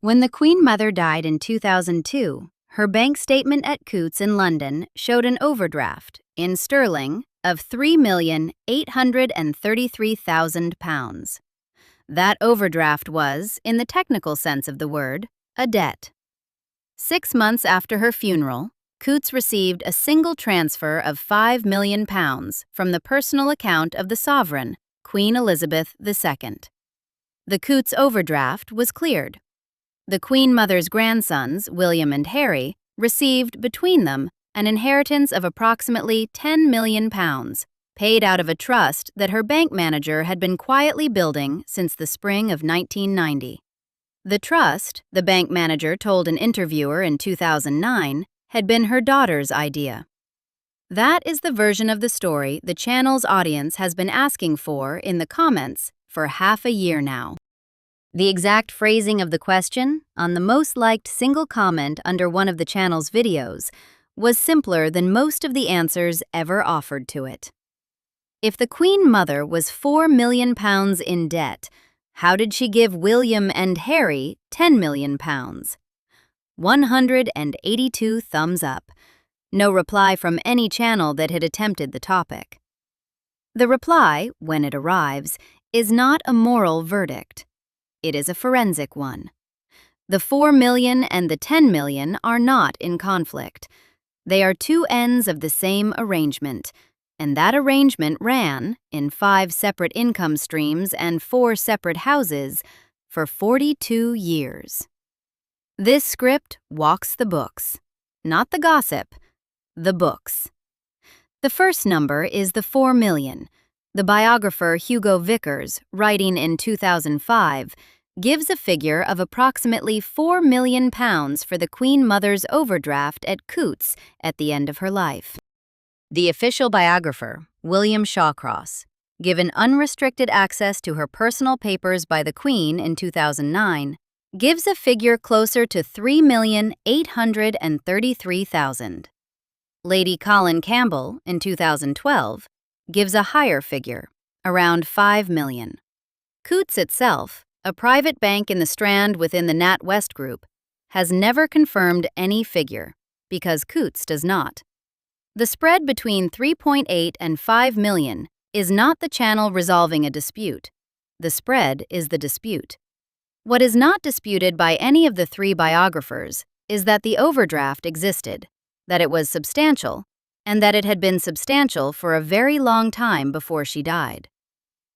When the Queen Mother died in 2002, her bank statement at Coutts in London showed an overdraft, in sterling, of £3,833,000. That overdraft was, in the technical sense of the word, a debt. 6 months after her funeral, Coutts received a single transfer of £5 million from the personal account of the sovereign, Queen Elizabeth II. The Coutts overdraft was cleared. The Queen Mother's grandsons, William and Harry, received, between them, an inheritance of approximately £10 million, paid out of a trust that her bank manager had been quietly building since the spring of 1990. The trust, the bank manager told an interviewer in 2009, had been her daughter's idea. That is the version of the story the channel's audience has been asking for in the comments for half a year now. The exact phrasing of the question, on the most liked single comment under one of the channel's videos, was simpler than most of the answers ever offered to it. If the Queen Mother was £4 million in debt, how did she give William and Harry £10 million? 182 thumbs up. No reply from any channel that had attempted the topic. The reply, when it arrives, is not a moral verdict. It is a forensic one. The $4 million and the $10 million are not in conflict. They are two ends of the same arrangement, and that arrangement ran, in 5 separate income streams and 4 separate houses, for 42 years. This script walks the books, not the gossip, the books. The first number is the $4 million. The biographer Hugo Vickers, writing in 2005, gives a figure of approximately £4 million for the Queen Mother's overdraft at Coutts at the end of her life. The official biographer, William Shawcross, given unrestricted access to her personal papers by the Queen in 2009, gives a figure closer to $3,833,000. Lady Colin Campbell, in 2012, gives a higher figure, around $5 million. Coutts itself, a private bank in the Strand within the NatWest Group, has never confirmed any figure, because Coutts does not. The spread between 3.8 and 5 million is not the channel resolving a dispute. The spread is the dispute. What is not disputed by any of the 3 biographers is that the overdraft existed, that it was substantial, and that it had been substantial for a very long time before she died.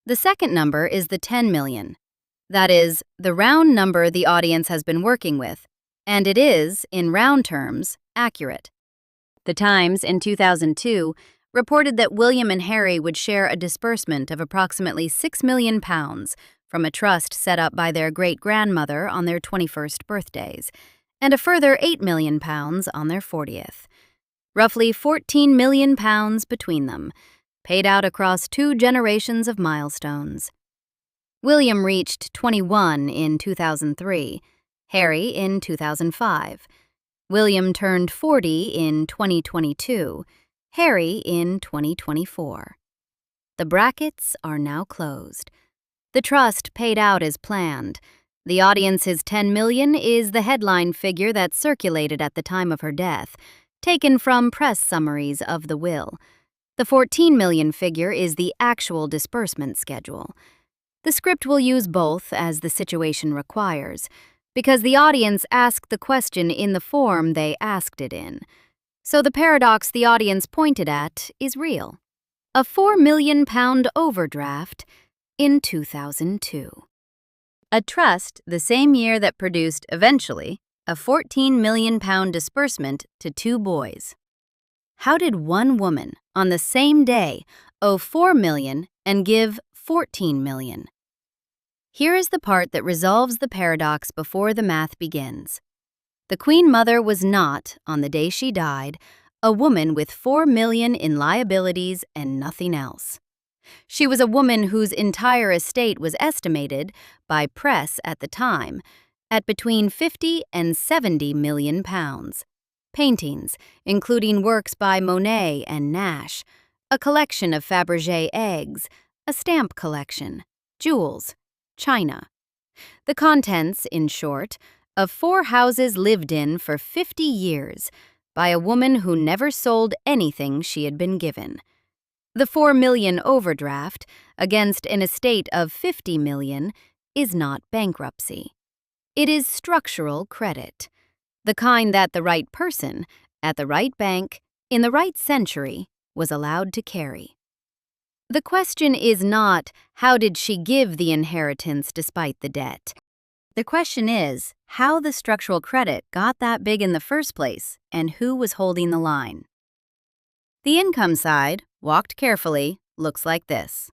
The second number is the 10 million. That is, the round number the audience has been working with, and it is, in round terms, accurate. The Times, in 2002, reported that William and Harry would share a disbursement of approximately £6 million from a trust set up by their great-grandmother on their 21st birthdays, and a further £8 million on their 40th. Roughly £14 million between them, paid out across 2 generations of milestones. William reached 21 in 2003, Harry in 2005. William turned 40 in 2022, Harry in 2024. The brackets are now closed. The trust paid out as planned. The audience's $10 million is the headline figure that circulated at the time of her death, taken from press summaries of the will. The $14 million figure is the actual disbursement schedule. The script will use both as the situation requires, because the audience asked the question in the form they asked it in. So the paradox the audience pointed at is real. A £4 million overdraft in 2002. A trust the same year that produced, eventually, a £14 million disbursement to 2 boys. How did one woman, on the same day, owe $4 million and give $14 million? Here is the part that resolves the paradox before the math begins. The Queen Mother was not, on the day she died, a woman with $4 million in liabilities and nothing else. She was a woman whose entire estate was estimated, by press at the time, at between 50 and 70 million pounds. Paintings, including works by Monet and Nash, a collection of Fabergé eggs, a stamp collection, jewels, china. The contents, in short, of 4 houses lived in for 50 years by a woman who never sold anything she had been given. The $4 million overdraft against an estate of $50 million is not bankruptcy. It is structural credit, the kind that the right person, at the right bank, in the right century, was allowed to carry. The question is not, how did she give the inheritance despite the debt? The question is, how the structural credit got that big in the first place and who was holding the line. The income side, walked carefully, looks like this.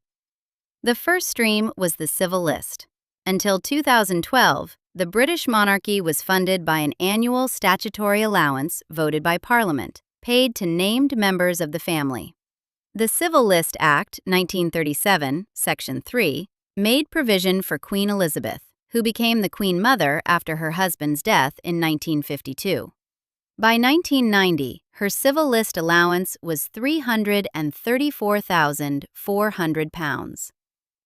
The first stream was the civil list. Until 2012, the British monarchy was funded by an annual statutory allowance voted by Parliament, paid to named members of the family. The Civil List Act, 1937, Section 3, made provision for Queen Elizabeth, who became the Queen Mother after her husband's death in 1952. By 1990, her civil list allowance was £334,400.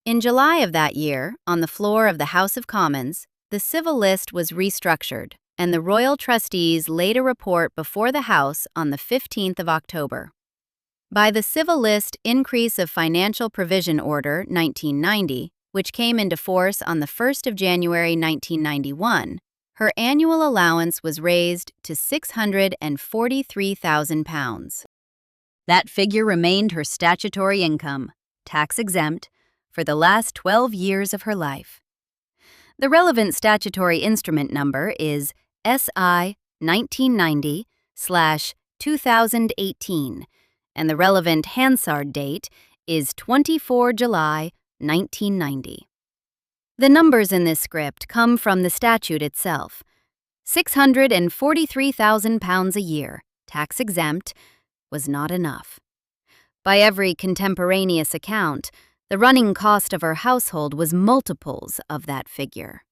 In July of that year, on the floor of the House of Commons, the civil list was restructured, and the royal trustees laid a report before the House on the 15th of October. By the Civil List Increase of Financial Provision Order 1990, which came into force on the 1st of January 1991, her annual allowance was raised to £643,000. That figure remained her statutory income, tax-exempt, for the last 12 years of her life. The relevant statutory instrument number is SI 1990/2018, and the relevant Hansard date is 24 July 1990. The numbers in this script come from the statute itself. £643,000 a year, tax-exempt, was not enough. By every contemporaneous account, the running cost of her household was multiples of that figure.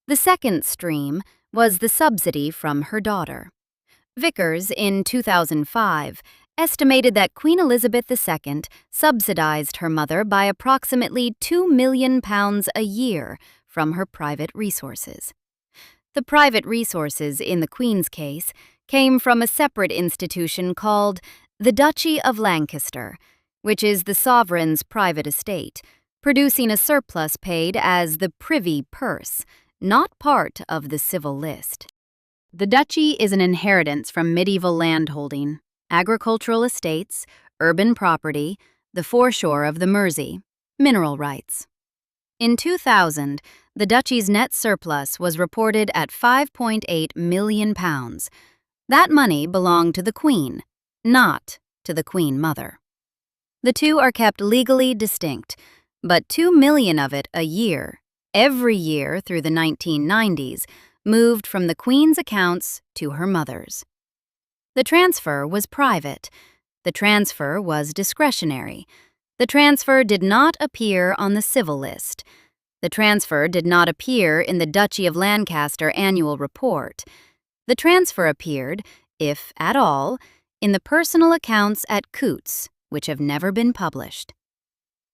The second stream was the subsidy from her daughter. Vickers, in 2005, estimated that Queen Elizabeth II subsidized her mother by approximately £2 million a year from her private resources. The private resources in the Queen's case came from a separate institution called the Duchy of Lancaster, which is the sovereign's private estate, producing a surplus paid as the privy purse, not part of the civil list. The duchy is an inheritance from medieval landholding, agricultural estates, urban property, the foreshore of the Mersey, mineral rights. In 2000, the duchy's net surplus was reported at £5.8 million. That money belonged to the Queen, not to the Queen Mother. The two are kept legally distinct, but $2 million of it a year, every year through the 1990s, moved from the Queen's accounts to her mother's. The transfer was private. The transfer was discretionary. The transfer did not appear on the civil list. The transfer did not appear in the Duchy of Lancaster annual report. The transfer appeared, if at all, in the personal accounts at Coutts, which have never been published.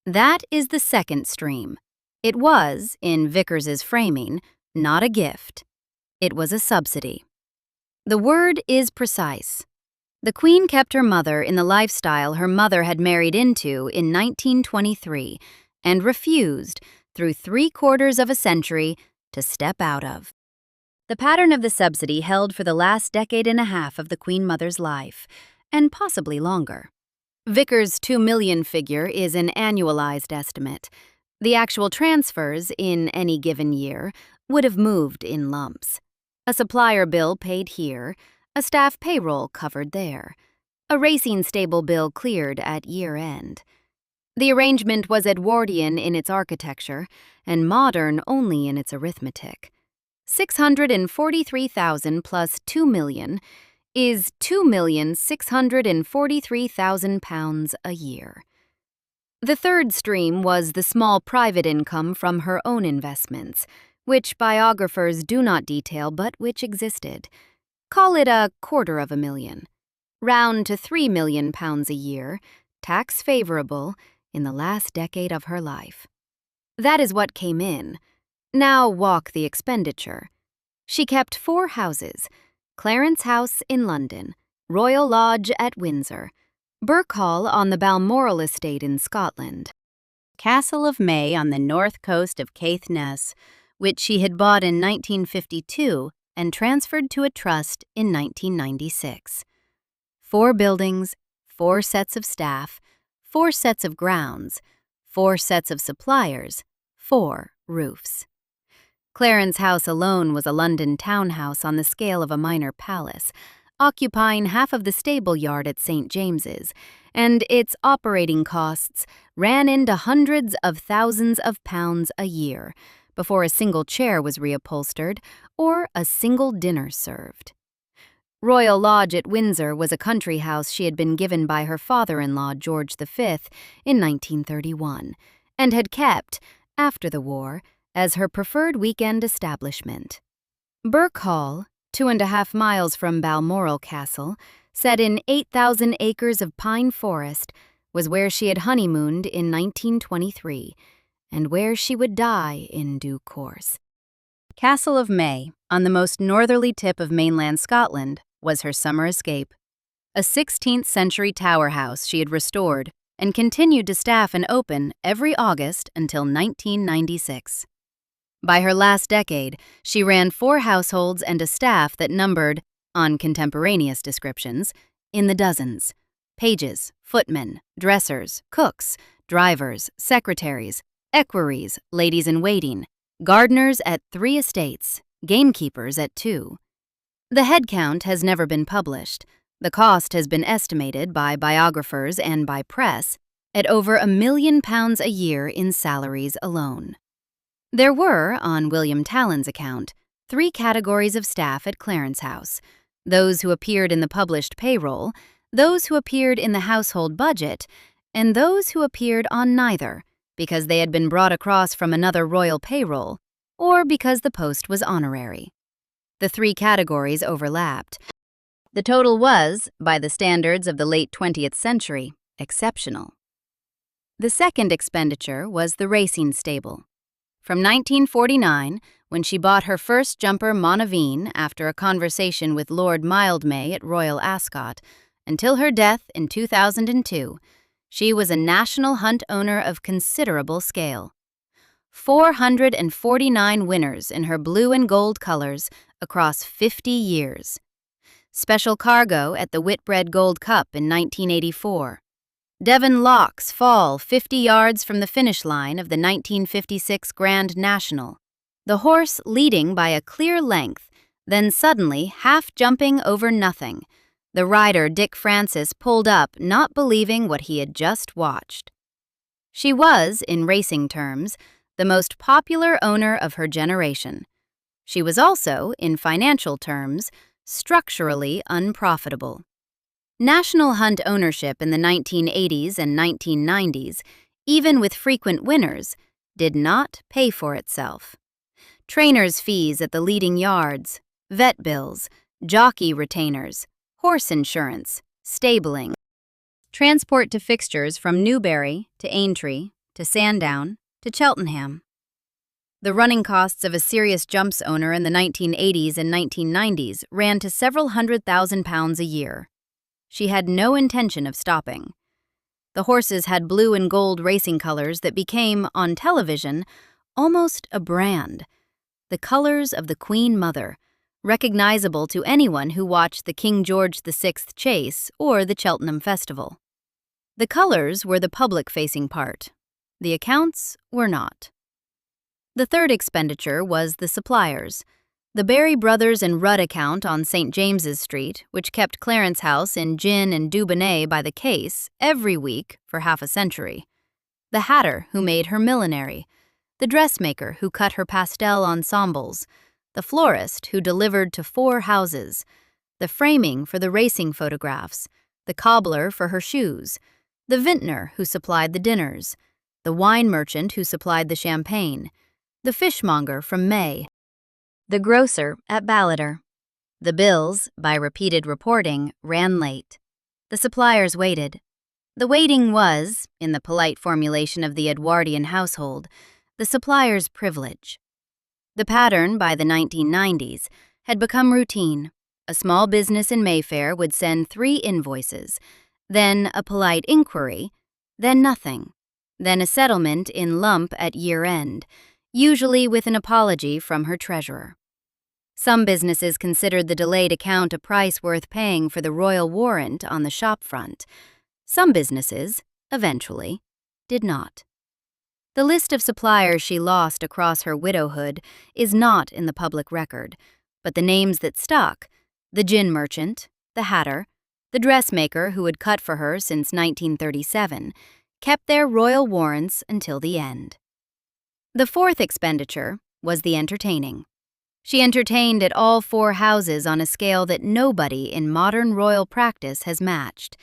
That is the second stream. It was, in Vickers's framing, not a gift. It was a subsidy. The word is precise. The Queen kept her mother in the lifestyle her mother had married into in 1923 and refused, through 3/4 of a century, to step out of. The pattern of the subsidy held for the last decade and a half of the Queen Mother's life, and possibly longer. Vickers' $2 million figure is an annualized estimate. The actual transfers in any given year would have moved in lumps. A supplier bill paid here, a staff payroll covered there, a racing stable bill cleared at year-end. The arrangement was Edwardian in its architecture and modern only in its arithmetic. $643,000 plus $2 million is £2,643,000 a year. The third stream was the small private income from her own investments, which biographers do not detail but which existed. Call it $250,000. Round to £3 million a year, tax favorable, in the last decade of her life. That is what came in. Now walk the expenditure. She kept 4 houses: Clarence House in London, Royal Lodge at Windsor, Burke Hall on the Balmoral estate in Scotland, Castle of May on the north coast of Caithness, which she had bought in 1952 and transferred to a trust in 1996. 4 buildings, 4 sets of staff, 4 sets of grounds, 4 sets of suppliers, 4 roofs. Clarence House alone was a London townhouse on the scale of a minor palace, occupying half of the stable yard at St. James's, and its operating costs ran into hundreds of thousands of pounds a year before a single chair was reupholstered or a single dinner served. Royal Lodge at Windsor was a country house she had been given by her father-in-law George V in 1931, and had kept, after the war, as her preferred weekend establishment. Burke Hall, 2.5 miles from Balmoral Castle, set in 8,000 acres of pine forest, was where she had honeymooned in 1923, and where she would die in due course. Castle of May, on the most northerly tip of mainland Scotland, was her summer escape. A 16th-century tower house she had restored and continued to staff and open every August until 1996. By her last decade, she ran 4 households and a staff that numbered, on contemporaneous descriptions, in the dozens: pages, footmen, dressers, cooks, drivers, secretaries, equerries, ladies-in-waiting, gardeners at 3 estates, gamekeepers at 2. The head count has never been published. The cost has been estimated by biographers and by press at over £1 million a year in salaries alone. There were, on William Talon's account, 3 categories of staff at Clarence House: those who appeared in the published payroll, those who appeared in the household budget, and those who appeared on neither because they had been brought across from another royal payroll or because the post was honorary. The 3 categories overlapped. The total was, by the standards of the late 20th century, exceptional. The second expenditure was the racing stable. From 1949, when she bought her first jumper Monaveen after a conversation with Lord Mildmay at Royal Ascot, until her death in 2002, she was a national hunt owner of considerable scale. 449 winners in her blue and gold colors across 50 years. Special cargo at the Whitbread Gold Cup in 1984. Devon Locks fall 50 yards from the finish line of the 1956 Grand National, the horse leading by a clear length, then suddenly half-jumping over nothing. The rider, Dick Francis, pulled up, not believing what he had just watched. She was, in racing terms, the most popular owner of her generation. She was also, in financial terms, structurally unprofitable. National hunt ownership in the 1980s and 1990s, even with frequent winners, did not pay for itself. Trainers' fees at the leading yards, vet bills, jockey retainers, horse insurance, stabling, transport to fixtures from Newbury to Aintree to Sandown to Cheltenham. The running costs of a serious jumps owner in the 1980s and 1990s ran to several £100,000 a year. She had no intention of stopping. The horses had blue and gold racing colors that became, on television, almost a brand. The colors of the Queen Mother, recognizable to anyone who watched the King George VI chase or the Cheltenham Festival. The colors were the public-facing part. The accounts were not. The third expenditure was the suppliers. The Barry Brothers and Rudd account on St. James's Street, which kept Clarence House in gin and Dubonnet by the case every week for half a century. The hatter who made her millinery. The dressmaker who cut her pastel ensembles. The florist who delivered to 4 houses. The framing for the racing photographs. The cobbler for her shoes. The vintner who supplied the dinners. The wine merchant who supplied the champagne. The fishmonger from May. The grocer at Ballater. The bills, by repeated reporting, ran late. The suppliers waited. The waiting was, in the polite formulation of the Edwardian household, the supplier's privilege. The pattern, by the 1990s, had become routine. A small business in Mayfair would send 3 invoices, then a polite inquiry, then nothing, then a settlement in lump at year-end, usually with an apology from her treasurer. Some businesses considered the delayed account a price worth paying for the royal warrant on the shop front. Some businesses, eventually, did not. The list of suppliers she lost across her widowhood is not in the public record, but the names that stuck, the gin merchant, the hatter, the dressmaker who had cut for her since 1937, kept their royal warrants until the end. The fourth expenditure was the entertaining. She entertained at all 4 houses on a scale that nobody in modern royal practice has matched.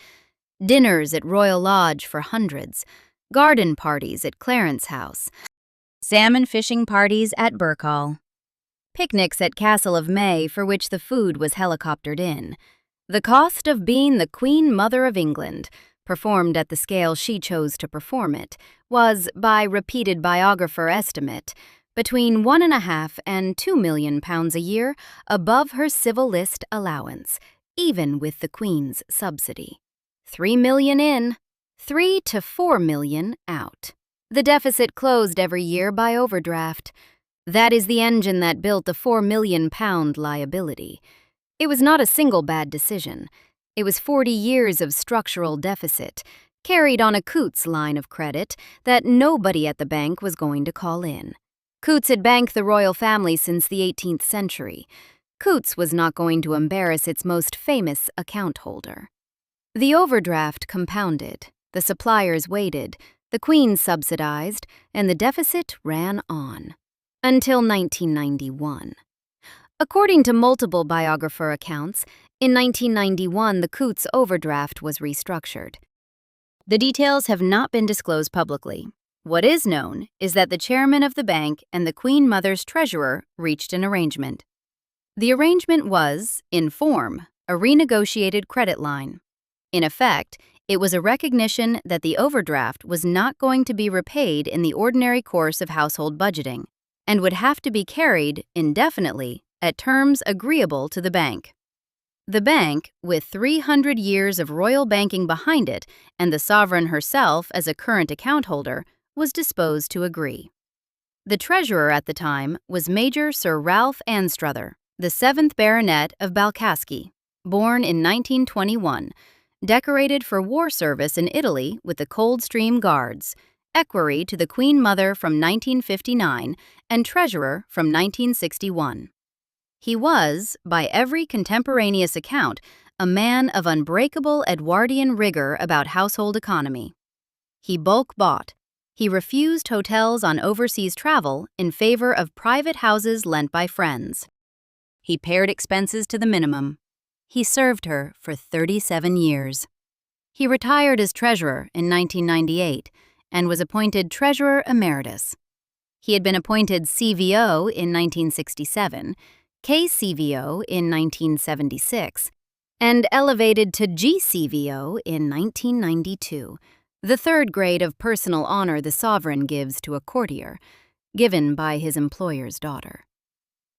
Dinners at Royal Lodge for hundreds, garden parties at Clarence House, salmon fishing parties at Birkhall, picnics at Castle of May for which the food was helicoptered in. The cost of being the Queen Mother of England, performed at the scale she chose to perform it, was, by repeated biographer estimate, between £1.5 and £2 million a year above her civil list allowance, even with the Queen's subsidy. $3 million in, $3 to $4 million out. The deficit closed every year by overdraft. That is the engine that built the £4 million liability. It was not a single bad decision. It was 40 years of structural deficit, carried on a Coutts line of credit that nobody at the bank was going to call in. Coutts had banked the royal family since the 18th century. Coutts was not going to embarrass its most famous account holder. The overdraft compounded, the suppliers waited, the Queen subsidized, and the deficit ran on. Until 1991. According to multiple biographer accounts, in 1991 the Coutts overdraft was restructured. The details have not been disclosed publicly. What is known is that the chairman of the bank and the Queen Mother's treasurer reached an arrangement. The arrangement was, in form, a renegotiated credit line. In effect, it was a recognition that the overdraft was not going to be repaid in the ordinary course of household budgeting and would have to be carried indefinitely at terms agreeable to the bank. The bank, with 300 years of royal banking behind it and the sovereign herself as a current account holder, was disposed to agree. The treasurer at the time was Major Sir Ralph Anstruther, the 7th Baronet of Balcaski, born in 1921, decorated for war service in Italy with the Coldstream Guards, equerry to the Queen Mother from 1959 and treasurer from 1961. He was, by every contemporaneous account, a man of unbreakable Edwardian rigor about household economy. He bulk bought. He refused hotels on overseas travel in favor of private houses lent by friends. He pared expenses to the minimum. He served her for 37 years. He retired as treasurer in 1998 and was appointed treasurer emeritus. He had been appointed CVO in 1967, KCVO in 1976, and elevated to GCVO in 1992, the 3rd grade of personal honor the sovereign gives to a courtier, given by his employer's daughter.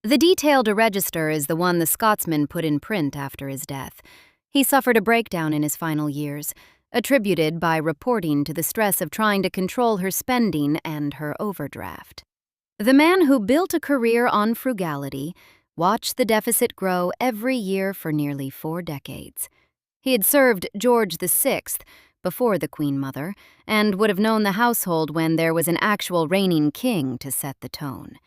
The detailed register is the one the Scotsman put in print after his death. He suffered a breakdown in his final years, attributed by reporting to the stress of trying to control her spending and her overdraft. The man who built a career on frugality watched the deficit grow every year for nearly 4 decades. He had served George VI before the Queen Mother and would have known the household when there was an actual reigning king to set the tone.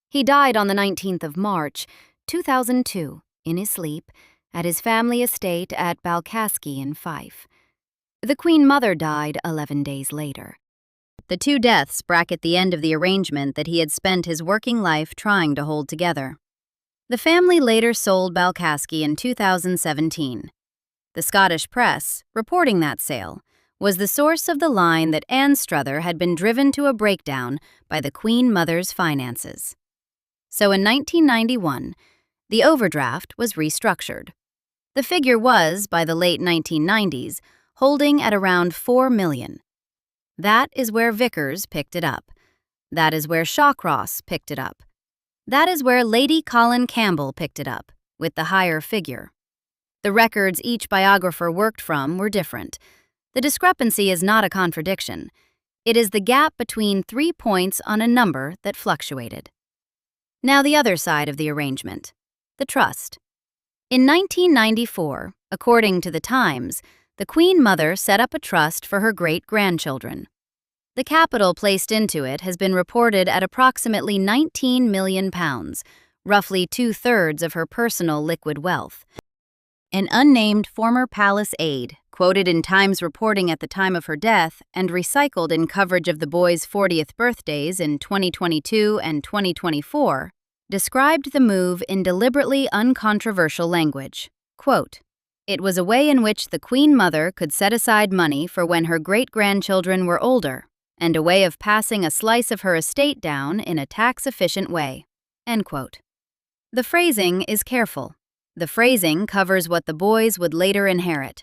He died on the 19th of March, 2002, in his sleep, at his family estate at Balcaski in Fife. The Queen Mother died 11 days later. The 2 deaths bracket the end of the arrangement that he had spent his working life trying to hold together. The family later sold Balcaski in 2017. The Scottish press, reporting that sale, was the source of the line that Anstruther had been driven to a breakdown by the Queen Mother's finances. So in 1991, the overdraft was restructured. The figure was, by the late 1990s, holding at around $4 million. That is where Vickers picked it up. That is where Shawcross picked it up. That is where Lady Colin Campbell picked it up, with the higher figure. The records each biographer worked from were different. The discrepancy is not a contradiction. It is the gap between 3 points on a number that fluctuated. Now the other side of the arrangement, the trust. In 1994, according to the Times, the Queen Mother set up a trust for her great-grandchildren. The capital placed into it has been reported at approximately £19 million, roughly 2/3 of her personal liquid wealth. An unnamed former palace aide, quoted in Times reporting at the time of her death and recycled in coverage of the boys' 40th birthdays in 2022 and 2024, described the move in deliberately uncontroversial language. Quote, "It was a way in which the Queen Mother could set aside money for when her great-grandchildren were older, and a way of passing a slice of her estate down in a tax-efficient way." End quote. The phrasing is careful. The phrasing covers what the boys would later inherit.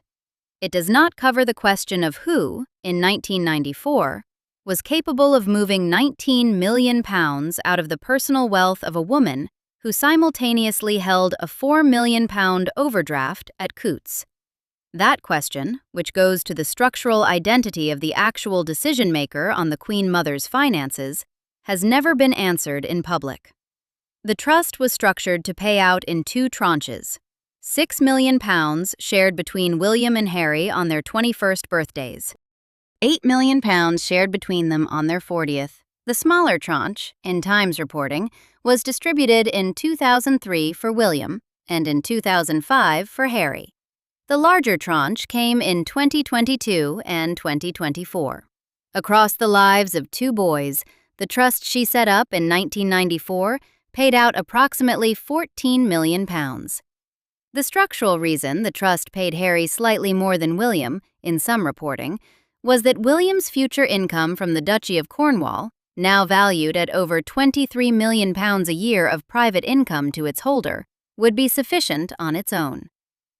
It does not cover the question of who, in 1994, was capable of moving £19 million out of the personal wealth of a woman who simultaneously held a £4 million overdraft at Coutts. That question, which goes to the structural identity of the actual decision-maker on the Queen Mother's finances, has never been answered in public. The trust was structured to pay out in 2 tranches, £6 million shared between William and Harry on their 21st birthdays, £8 million shared between them on their 40th. The smaller tranche, in Times reporting, was distributed in 2003 for William and in 2005 for Harry. The larger tranche came in 2022 and 2024. Across the lives of 2 boys, the trust she set up in 1994 paid out approximately £14 million. The structural reason the trust paid Harry slightly more than William, in some reporting, was that William's future income from the Duchy of Cornwall, now valued at over £23 million a year of private income to its holder, would be sufficient on its own.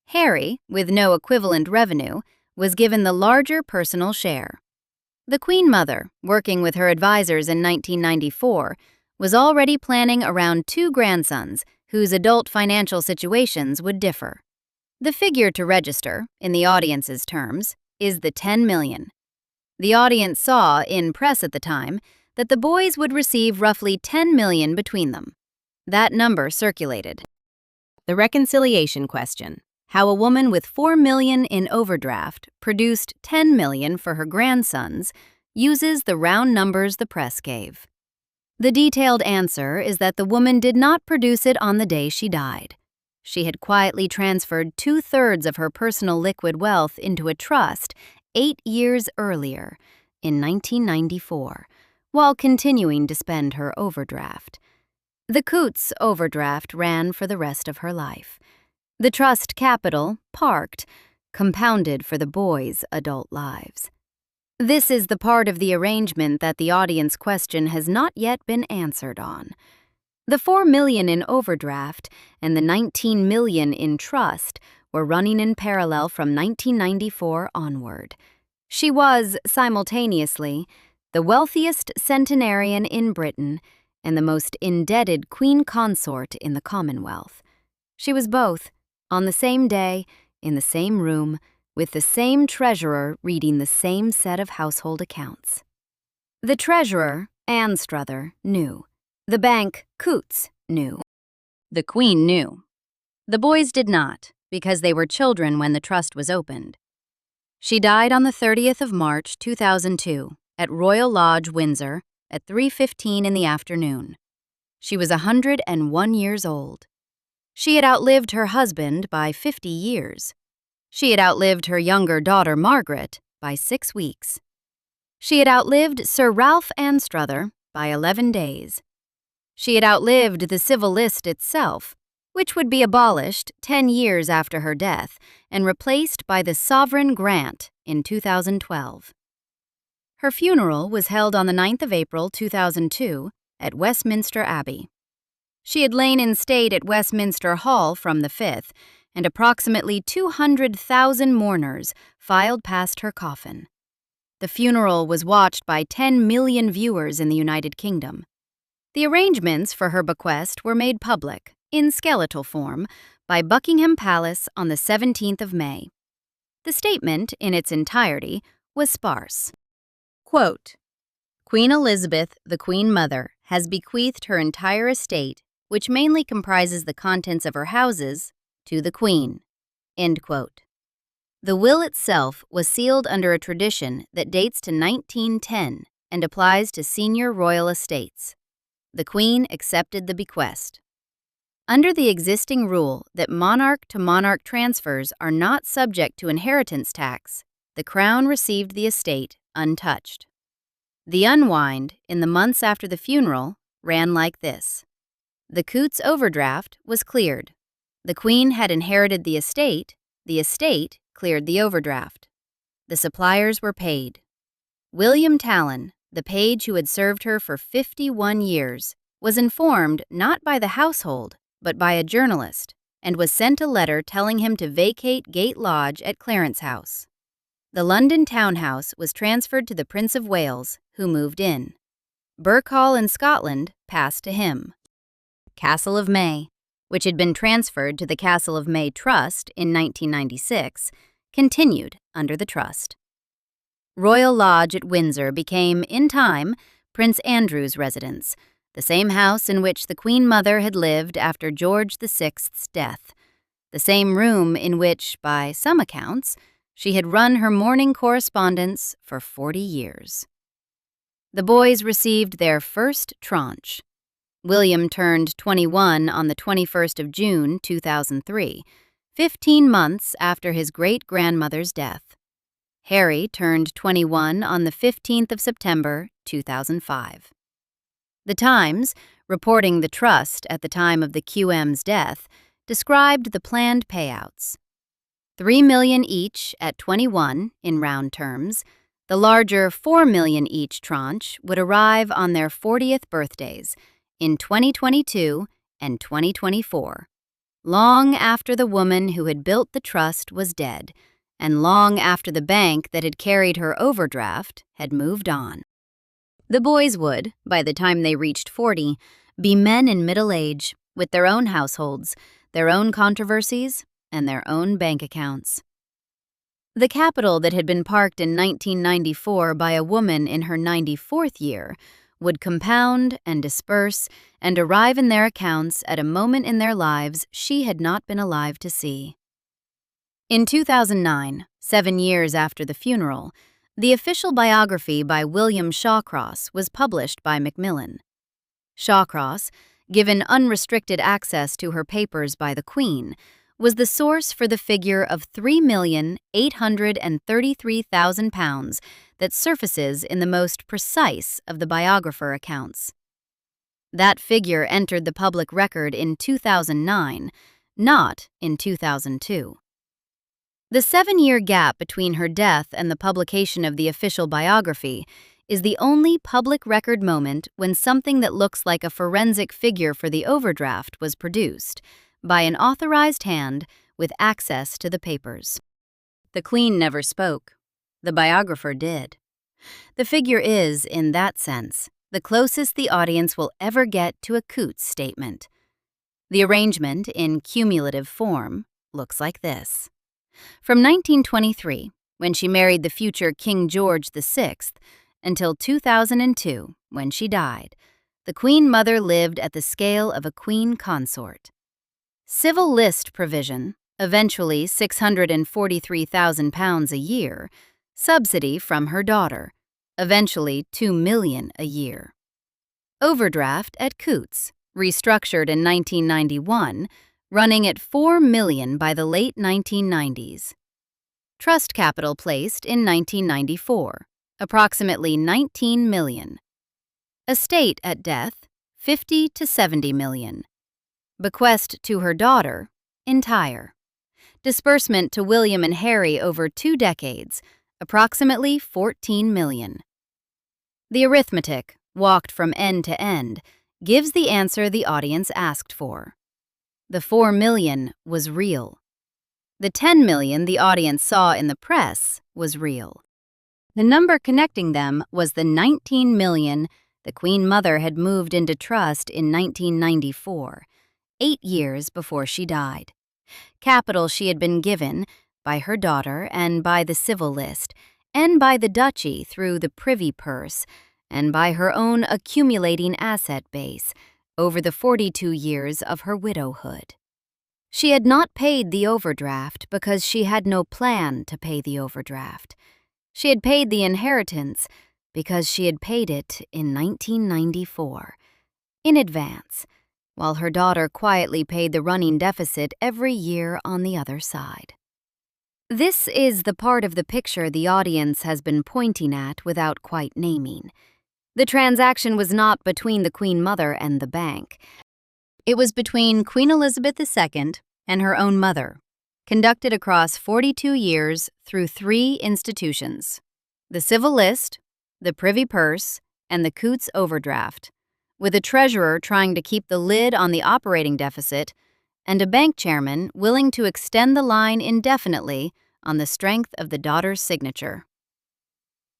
Harry, with no equivalent revenue, was given the larger personal share. The Queen Mother, working with her advisors in 1994, was already planning around 2 grandsons whose adult financial situations would differ. The figure to register, in the audience's terms, is the $10 million. The audience saw, in press at the time, that the boys would receive roughly $10 million between them. That number circulated. The reconciliation question: how a woman with $4 million in overdraft produced $10 million for her grandsons, uses the round numbers the press gave. The detailed answer is that the woman did not produce it on the day she died. She had quietly transferred 2/3 of her personal liquid wealth into a trust 8 years earlier, in 1994, while continuing to spend her overdraft. The Coutts overdraft ran for the rest of her life. The trust capital, parked, compounded for the boys' adult lives. This is the part of the arrangement that the audience question has not yet been answered on. The $4 million in overdraft and the $19 million in trust were running in parallel from 1994 onward. She was, simultaneously, the wealthiest centenarian in Britain and the most indebted queen consort in the Commonwealth. She was both, on the same day, in the same room, with the same treasurer reading the same set of household accounts. The treasurer, Anstruther, knew. The bank, Coutts, knew. The Queen knew. The boys did not, because they were children when the trust was opened. She died on the 30th of March, 2002, at Royal Lodge, Windsor, at 3:15 in the afternoon. She was 101 years old. She had outlived her husband by 50 years. She had outlived her younger daughter, Margaret, by 6 weeks. She had outlived Sir Ralph Anstruther by 11 days. She had outlived the civil list itself, which would be abolished 10 years after her death and replaced by the sovereign grant in 2012. Her funeral was held on the 9th of April 2002 at Westminster Abbey. She had lain in state at Westminster Hall from the 5th, and approximately 200,000 mourners filed past her coffin. The funeral was watched by 10 million viewers in the United Kingdom. The arrangements for her bequest were made public, in skeletal form, by Buckingham Palace on the 17th of May. The statement, in its entirety, was sparse. Quote, Queen Elizabeth, the Queen Mother, has bequeathed her entire estate, which mainly comprises the contents of her houses, to the Queen. End quote. The will itself was sealed under a tradition that dates to 1910 and applies to senior royal estates. The Queen accepted the bequest. Under the existing rule that monarch-to-monarch transfers are not subject to inheritance tax, the Crown received the estate untouched. The unwind, in the months after the funeral, ran like this. The Coutts overdraft was cleared. The Queen had inherited the estate cleared the overdraft. The suppliers were paid. William Talon, the page who had served her for 51 years, was informed not by the household, but by a journalist, and was sent a letter telling him to vacate Gate Lodge at Clarence House. The London townhouse was transferred to the Prince of Wales, who moved in. Birk Hall in Scotland passed to him. Castle of May, which had been transferred to the Castle of May Trust in 1996, continued under the trust. Royal Lodge at Windsor became, in time, Prince Andrew's residence, the same house in which the Queen Mother had lived after George VI's death, the same room in which, by some accounts, she had run her morning correspondence for 40 years. The boys received their first tranche. William turned 21 on the 21st of June, 2003, 15 months after his great-grandmother's death. Harry turned 21 on the 15th of September, 2005. The Times, reporting the trust at the time of the QM's death, described the planned payouts. $3 million each at 21 in round terms. The larger $4 million each tranche would arrive on their 40th birthdays in 2022 and 2024, long after the woman who had built the trust was dead, and long after the bank that had carried her overdraft had moved on. The boys would, by the time they reached 40, be men in middle age, with their own households, their own controversies, and their own bank accounts. The capital that had been parked in 1994 by a woman in her 94th year would compound and disperse and arrive in their accounts at a moment in their lives she had not been alive to see. In 2009, 7 years after the funeral, the official biography by William Shawcross was published by Macmillan. Shawcross, given unrestricted access to her papers by the Queen, was the source for the figure of £3,833,000 that surfaces in the most precise of the biographer accounts. That figure entered the public record in 2009, not in 2002. The 7-year gap between her death and the publication of the official biography is the only public record moment when something that looks like a forensic figure for the overdraft was produced by an authorized hand with access to the papers. The Queen never spoke. The biographer did. The figure is, in that sense, the closest the audience will ever get to a Coutts statement. The arrangement, in cumulative form, looks like this. From 1923, when she married the future King George VI, until 2002, when she died, the Queen Mother lived at the scale of a queen consort. Civil list provision, eventually £643,000 a year, subsidy from her daughter, eventually $2 million a year. Overdraft at Coutts, restructured in 1991, running at $4 million by the late 1990s. Trust capital placed in 1994, approximately $19 million. Estate at death, $50 to $70 million. Bequest to her daughter, entire. Disbursement to William and Harry over 2 decades, approximately $14 million. The arithmetic, walked from end to end, gives the answer the audience asked for. The $4 million was real. The $10 million the audience saw in the press was real. The number connecting them was the The Queen Mother had moved into trust in 1994, 8 years before she died. Capital she had been given by her daughter and by the civil list, and by the duchy through the privy purse, and by her own accumulating asset base over the 42 years of her widowhood. She had not paid the overdraft because she had no plan to pay the overdraft. She had paid the inheritance because she had paid it in 1994, in advance, while her daughter quietly paid the running deficit every year on the other side. This is the part of the picture the audience has been pointing at without quite naming. The transaction was not between the Queen Mother and the bank. It was between Queen Elizabeth II and her own mother, conducted across 42 years through 3 institutions: the civil list, the privy purse, and the Coutts overdraft, with a treasurer trying to keep the lid on the operating deficit and a bank chairman willing to extend the line indefinitely on the strength of the daughter's signature.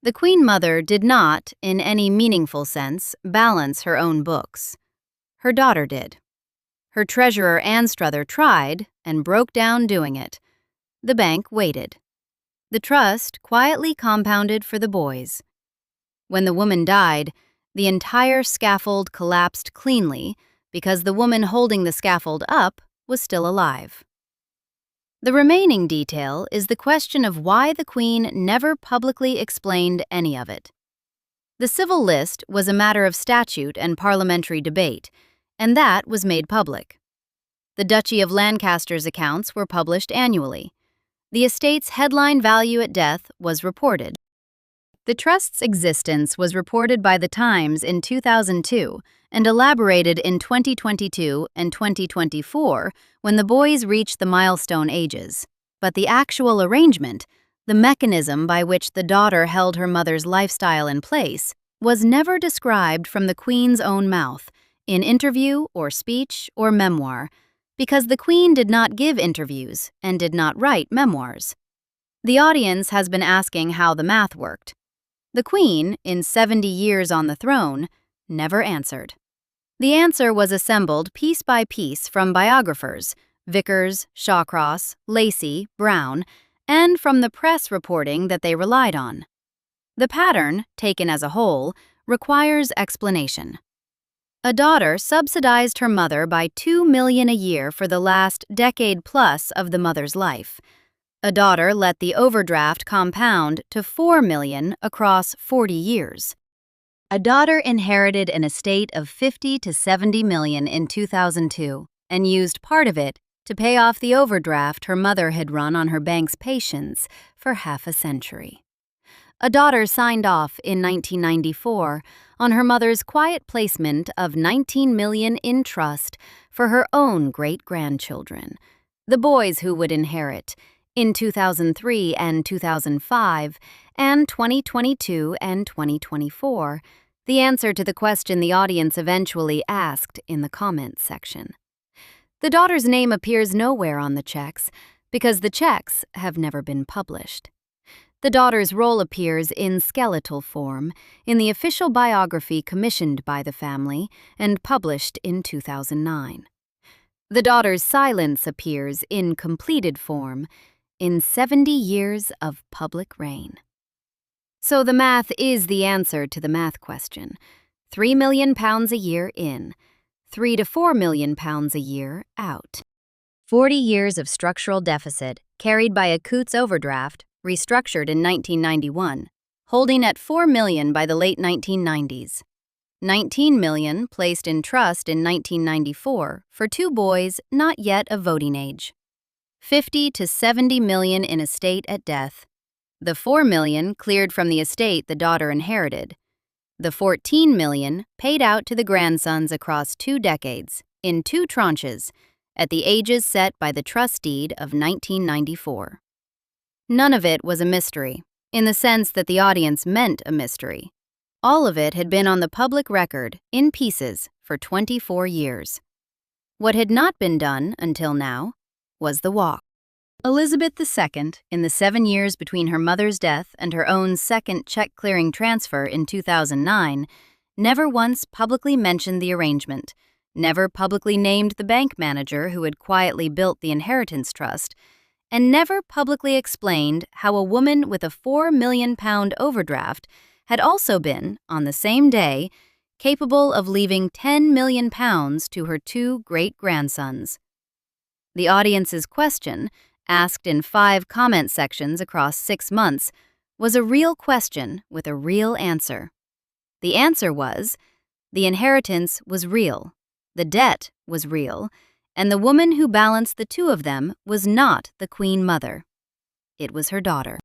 The Queen Mother did not, in any meaningful sense, balance her own books. Her daughter did. Her treasurer Anstruther tried and broke down doing it. The bank waited. The trust quietly compounded for the boys. When the woman died, the entire scaffold collapsed cleanly because the woman holding the scaffold up was still alive. The remaining detail is the question of why the Queen never publicly explained any of it. The civil list was a matter of statute and parliamentary debate, and that was made public. The Duchy of Lancaster's accounts were published annually. The estate's headline value at death was reported. The trust's existence was reported by The Times in 2002 and elaborated in 2022 and 2024 when the boys reached the milestone ages. But the actual arrangement, the mechanism by which the daughter held her mother's lifestyle in place, was never described from the Queen's own mouth, in interview or speech or memoir, because the Queen did not give interviews and did not write memoirs. The audience has been asking how the math worked. The Queen, in 70 years on the throne, never answered. The answer was assembled piece by piece from biographers, Vickers, Shawcross, Lacey, Brown, and from the press reporting that they relied on. The pattern, taken as a whole, requires explanation. A daughter subsidized her mother by $2 million a year for the last decade plus of the mother's life. A daughter let the overdraft compound to $4 million across 40 years. A daughter inherited an estate of $50 to $70 million in 2002 and used part of it to pay off the overdraft her mother had run on her bank's patience for half a century. A daughter signed off in 1994 on her mother's quiet placement of $19 million in trust for her own great-grandchildren, the boys who would inherit, in 2003 and 2005, and 2022 and 2024, the answer to the question the audience eventually asked in the comments section. The daughter's name appears nowhere on the checks because the checks have never been published. The daughter's role appears in skeletal form in the official biography commissioned by the family and published in 2009. The daughter's silence appears in completed form in 70 years of public reign. So the math is the answer to the math question. £3 million a year in, £3 to £4 million a year out. 40 years of structural deficit carried by a Coutts overdraft, restructured in 1991, holding at $4 million by the late 1990s. $19 million placed in trust in 1994 for 2 boys not yet of voting age. $50 to $70 million in estate at death. The $4 million cleared from the estate the daughter inherited. The $14 million paid out to the grandsons across 2 decades, in 2 tranches, at the ages set by the trust deed of 1994. None of it was a mystery, in the sense that the audience meant a mystery. All of it had been on the public record, in pieces, for 24 years. What had not been done, until now, was the walk. Elizabeth II, in the 7 years between her mother's death and her own second check-clearing transfer in 2009, never once publicly mentioned the arrangement, never publicly named the bank manager who had quietly built the inheritance trust, and never publicly explained how a woman with a £4 million overdraft had also been, on the same day, capable of leaving £10 million to her two great-grandsons. The audience's question, asked in 5 comment sections across 6 months, was a real question with a real answer. The answer was, the inheritance was real, the debt was real, and the woman who balanced the two of them was not the Queen Mother. It was her daughter.